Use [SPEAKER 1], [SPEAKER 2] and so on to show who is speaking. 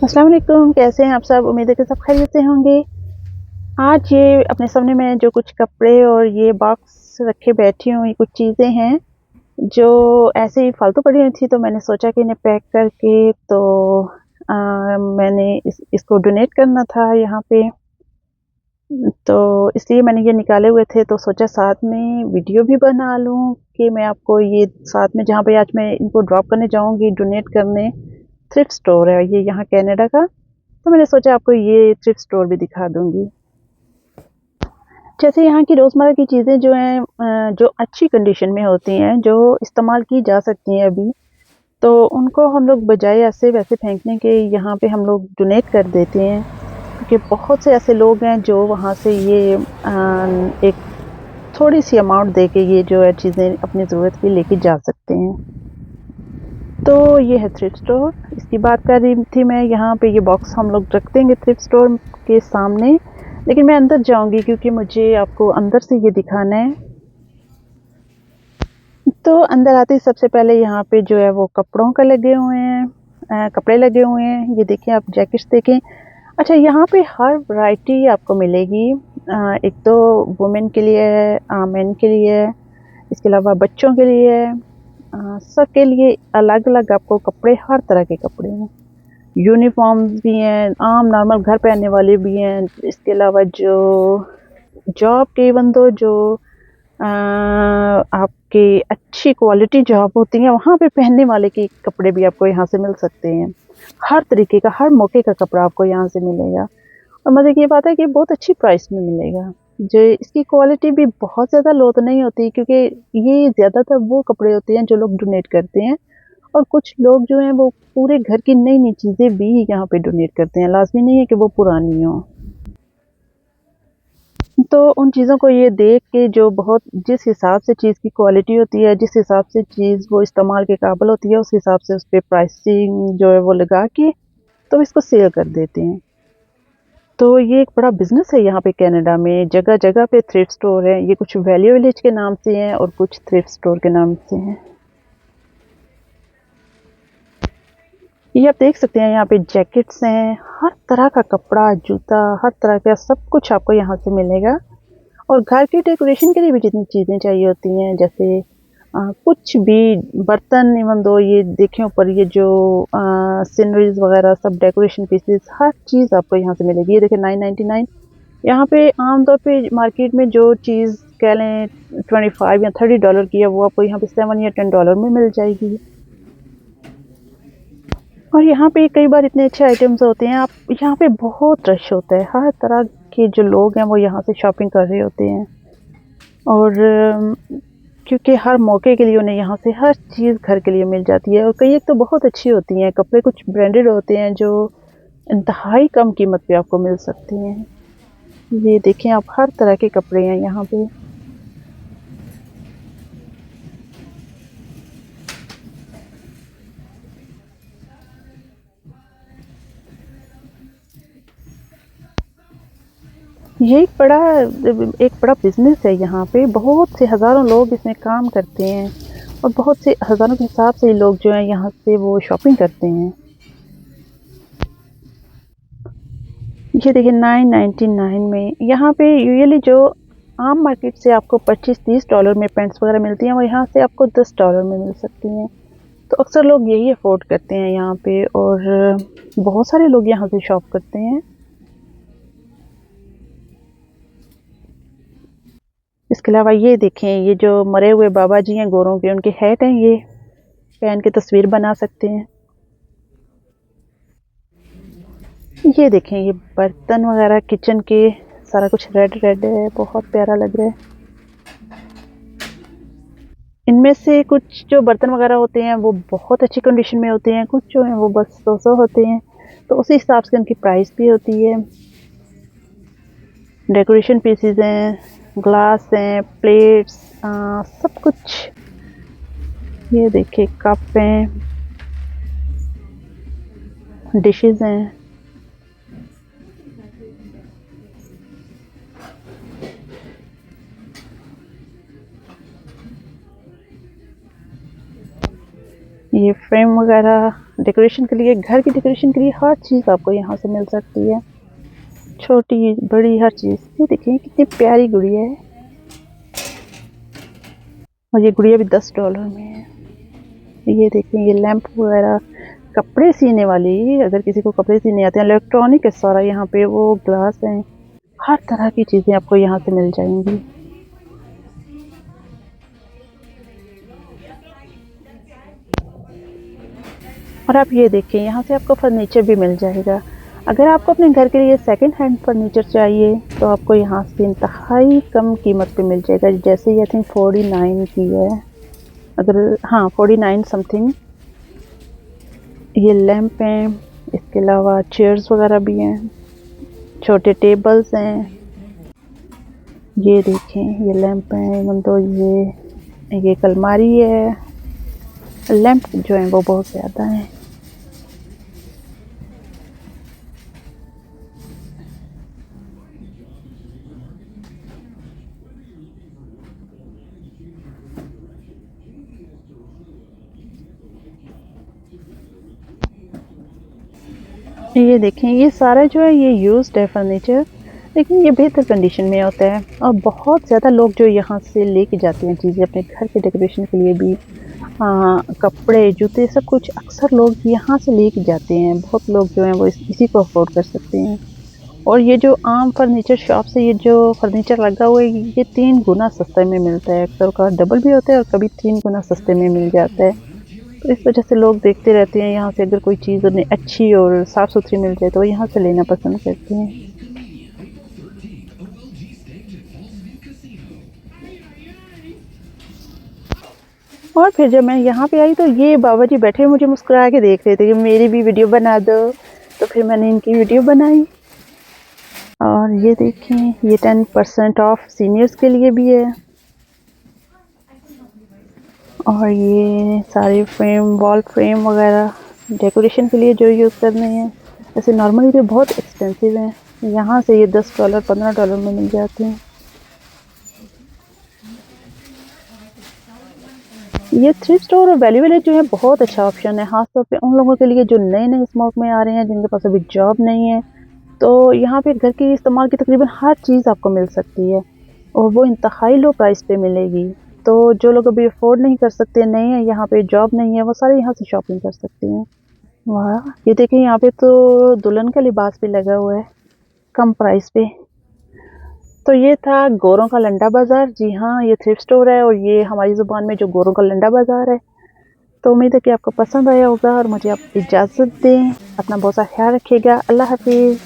[SPEAKER 1] अस्सलाम वालेकुम, कैसे हैं आप सब? उम्मीद है कि सब खैरियत से होंगे। आज ये अपने सामने मैं जो कुछ कपड़े और ये बॉक्स रखे बैठी हूँ, ये कुछ चीज़ें हैं, जो ऐसे ही फालतू पड़ी हुई थी, तो मैंने सोचा कि इन्हें पैक करके तो अ, मैंने इसको डोनेट करना था यहाँ पे। तो इसलिए मैंने ये निकाले हुए थे, तो सोचा साथ में वीडियो भी बना लूँ कि मैं आपको ये साथ में जहाँ पे आज मैं इनको ड्रॉप करने जाऊँगी, डोनेट करने, थ्रिफ्ट स्टोर है ये यहाँ कनाडा का। तो मैंने सोचा आपको ये थ्रिफ्ट स्टोर भी दिखा दूँगी। जैसे यहाँ की रोज़मर्रा की चीज़ें जो हैं जो अच्छी कंडीशन में होती हैं, जो इस्तेमाल की जा सकती हैं अभी, तो उनको हम लोग बजाय ऐसे वैसे फेंकने के यहाँ पे हम लोग डोनेट कर देते हैं। क्योंकि बहुत से ऐसे लोग हैं जो वहाँ से ये एक थोड़ी-सी अमाउंट दे के ये जो है चीज़ें अपनी ज़रूरत की लेके जा सकते हैं। तो ये है थ्रिफ्ट स्टोर, इसकी बात कर रही थी मैं। यहाँ पे ये बॉक्स हम लोग रख देंगे थ्रिफ्ट स्टोर के सामने, लेकिन मैं अंदर जाऊँगी क्योंकि मुझे आपको अंदर से ये दिखाना है। तो अंदर आते ही सबसे पहले यहाँ पे जो है वो कपड़ों का लगे हुए हैं, कपड़े लगे हुए हैं। ये देखिए, आप जैकेट्स देखें। अच्छा, यहाँ पे हर वैरायटी आपको मिलेगी। एक तो वुमेन के लिए है, मेन के लिए है, इसके अलावा बच्चों के लिए है। सबके लिए अलग-अलग आपको कपड़े, हर तरह के कपड़े हैं। यूनिफ़ॉर्म्स भी हैं, आम नॉर्मल घर पहनने वाले भी हैं। इसके अलावा जो जॉब के इवन दो जो आपकी अच्छी क्वालिटी जॉब होती है, वहाँ पे पहनने वाले के कपड़े भी आपको यहाँ से मिल सकते हैं। हर तरीके का, हर मौके का कपड़ा आपको यहाँ से मिलेगा। और मज़े की ये बात है कि बहुत अच्छी प्राइस में मिलेगा। जो इसकी क्वालिटी भी बहुत ज़्यादा लो तो नहीं होती, क्योंकि ये ज़्यादातर वो कपड़े होते हैं जो लोग डोनेट करते हैं। और कुछ लोग जो हैं वो पूरे घर की नई-नई चीज़ें भी यहाँ पे डोनेट करते हैं, लाज़मी नहीं है कि वो पुरानी हों। तो उन चीज़ों को ये देख के जो बहुत जिस हिसाब से चीज़ की क्वालिटी होती है, जिस हिसाब से चीज़ वो इस्तेमाल के काबिल होती है, उस हिसाब से उसपे प्राइसिंग जो है वो लगा के तो इसको सेल कर देते हैं। तो ये एक बड़ा बिज़नेस है यहाँ पे कनाडा में, जगह-जगह पे थ्रिफ्ट स्टोर है। ये कुछ वैल्यू विलेज के नाम से हैं और कुछ थ्रिफ्ट स्टोर के नाम से हैं। ये आप देख सकते हैं, यहाँ पे जैकेट्स हैं, हर तरह का कपड़ा, जूता, हर तरह का सब कुछ आपको यहाँ से मिलेगा। और घर की डेकोरेशन के लिए भी जितनी चीज़ें चाहिए होती हैं, जैसे कुछ भी बर्तन, इवन दो ये देखें ऊपर ये जो सीनरीज़ वगैरह सब डेकोरेशन पीसेस, हर चीज़ आपको यहाँ से मिलेगी। ये देखिए 999। यहाँ पे आम तौर पे मार्केट में जो चीज़ कह लें 25 या $30 की है, वो आपको यहाँ पे 7 या $10 में मिल जाएगी। और यहाँ पे कई बार इतने अच्छे आइटम्स होते हैं, आप यहाँ पे बहुत रश होता है, हर तरह के जो लोग हैं वो यहाँ से शॉपिंग कर रहे होते हैं। और क्योंकि हर मौके के लिए उन्हें यहाँ से हर चीज़ घर के लिए मिल जाती है। और कई एक तो बहुत अच्छी होती हैं, कपड़े कुछ ब्रांडेड होते हैं जो इंतहाई कम कीमत पे आपको मिल सकते हैं। ये देखें आप, हर तरह के कपड़े हैं यहाँ पे। ये एक बड़ा बिज़नेस है यहाँ पे, बहुत से हज़ारों लोग इसमें काम करते हैं और बहुत से हज़ारों के हिसाब से लोग जो हैं यहाँ से वो शॉपिंग करते हैं। ये देखिए 999 में यहाँ पे यूजुअली जो आम मार्केट से आपको $25-30 में पैंट्स वगैरह मिलती हैं, वो यहाँ से आपको $10 में मिल सकती हैं। तो अक्सर लोग यही अफ़ोर्ड करते हैं यहाँ पे, और बहुत सारे लोग यहाँ से शॉप करते हैं। इसके अलावा ये देखें, ये जो मरे हुए बाबा जी हैं गोरों के, उनके हैट हैं, ये पहन के तस्वीर बना सकते हैं। ये देखें, ये बर्तन वगैरह किचन के, सारा कुछ रेड-रेड है, बहुत प्यारा लग रहा है। इनमें से कुछ जो बर्तन वगैरह होते हैं वो बहुत अच्छी कंडीशन में होते हैं, कुछ जो हैं वो बस सो-सो होते हैं, तो उसी हिसाब से उनकी प्राइस भी होती है। डेकोरेशन पीसेस हैं, ग्लास हैं, प्लेट्स, सब कुछ। ये देखिए कप हैं, डिशेज़ हैं। ये फ्रेम वगैरह डेकोरेशन के लिए, घर की डेकोरेशन के लिए हर चीज़ आपको यहाँ से मिल सकती है, छोटी बड़ी हर चीज़। ये देखिए कितनी प्यारी गुड़िया है, और ये गुड़िया भी $10 में है। ये देखिए ये लैंप वगैरह, कपड़े सीने वाली, अगर किसी को कपड़े सीने आते हैं, इलेक्ट्रॉनिक है सारा यहाँ पे, वो ग्लास हैं, हर तरह की चीज़ें आपको यहाँ से मिल जाएंगी। और आप ये देखिए यहाँ से आपको फर्नीचर भी मिल जाएगा। अगर आपको अपने घर के लिए सेकंड हैंड फर्नीचर चाहिए तो आपको यहाँ से इंतहाई कम कीमत पे मिल जाएगा। जैसे ये आई थिंक 49 की है, अगर हाँ 49 समथिंग। ये लैंप हैं, इसके अलावा चेयर्स वगैरह भी हैं, छोटे टेबल्स हैं। ये देखें ये लैंप हैं, मतलब ये एक अलमारी है। लैंप जो हैं वो बहुत ज़्यादा हैं। ये देखें ये सारा जो है ये यूज्ड है फर्नीचर, लेकिन ये बेहतर कंडीशन में होता है। और बहुत ज़्यादा लोग जो यहाँ से लेके जाते हैं चीज़ें अपने घर के डेकोरेशन के लिए भी, कपड़े जूते सब कुछ अक्सर लोग यहाँ से लेके जाते हैं। बहुत लोग जो हैं वो इसी को अफोर्ड कर सकते हैं। और ये जो आम फर्नीचर शॉप से ये जो फर्नीचर लगा हुआ है ये 3 गुना सस्ते में मिलता है। अक्सर का डबल भी होता है और कभी 3 गुना सस्ते में मिल जाता है। तो इस वजह से लोग देखते रहते हैं यहाँ से, अगर कोई चीज़ उन्हें अच्छी और साफ़ सुथरी मिल जाए तो वो यहाँ से लेना पसंद करते हैं। और फिर जब मैं यहाँ पे आई तो ये बाबा जी बैठे मुझे मुस्कुरा के देख रहे थे कि मेरी भी वीडियो बना दो, तो फिर मैंने इनकी वीडियो बनाई। और ये देखें ये 10% ऑफ सीनियर्स के लिए भी है। और ये सारे फ्रेम, वॉल फ्रेम वगैरह डेकोरेशन के लिए जो यूज़ करने हैं, वैसे नॉर्मली तो बहुत एक्सपेंसिव हैं, यहाँ से ये $10 $15 में मिल जाते हैं। ये थ्रिफ्ट स्टोर और वैल्यू विलेज जो है बहुत अच्छा ऑप्शन है, खासतौर पे उन लोगों के लिए जो नए नए स्मोक में आ रहे हैं, जिनके पास अभी जॉब नहीं है। तो यहाँ पे घर के इस्तेमाल की तकरीबन हर चीज़ आपको मिल सकती है और वो इंतहाई लो प्राइस पे मिलेगी। तो जो लोग अभी अफोर्ड नहीं कर सकते, नहीं है यहाँ पे जॉब नहीं है, वो सारे यहाँ से शॉपिंग कर सकते हैं। वाह ये देखें यहाँ पे तो दुल्हन का लिबास भी लगा हुआ है कम प्राइस पे। तो ये था गोरों का लंडा बाज़ार। जी हाँ ये थ्रिफ्ट स्टोर है और ये हमारी ज़ुबान में जो गोरों का लंडा बाज़ार है। तो उम्मीद है कि आपको पसंद आया होगा और मुझे आप इजाज़त दें। अपना बहुत सा ख्याल रखिएगा। अल्लाह हाफिज़।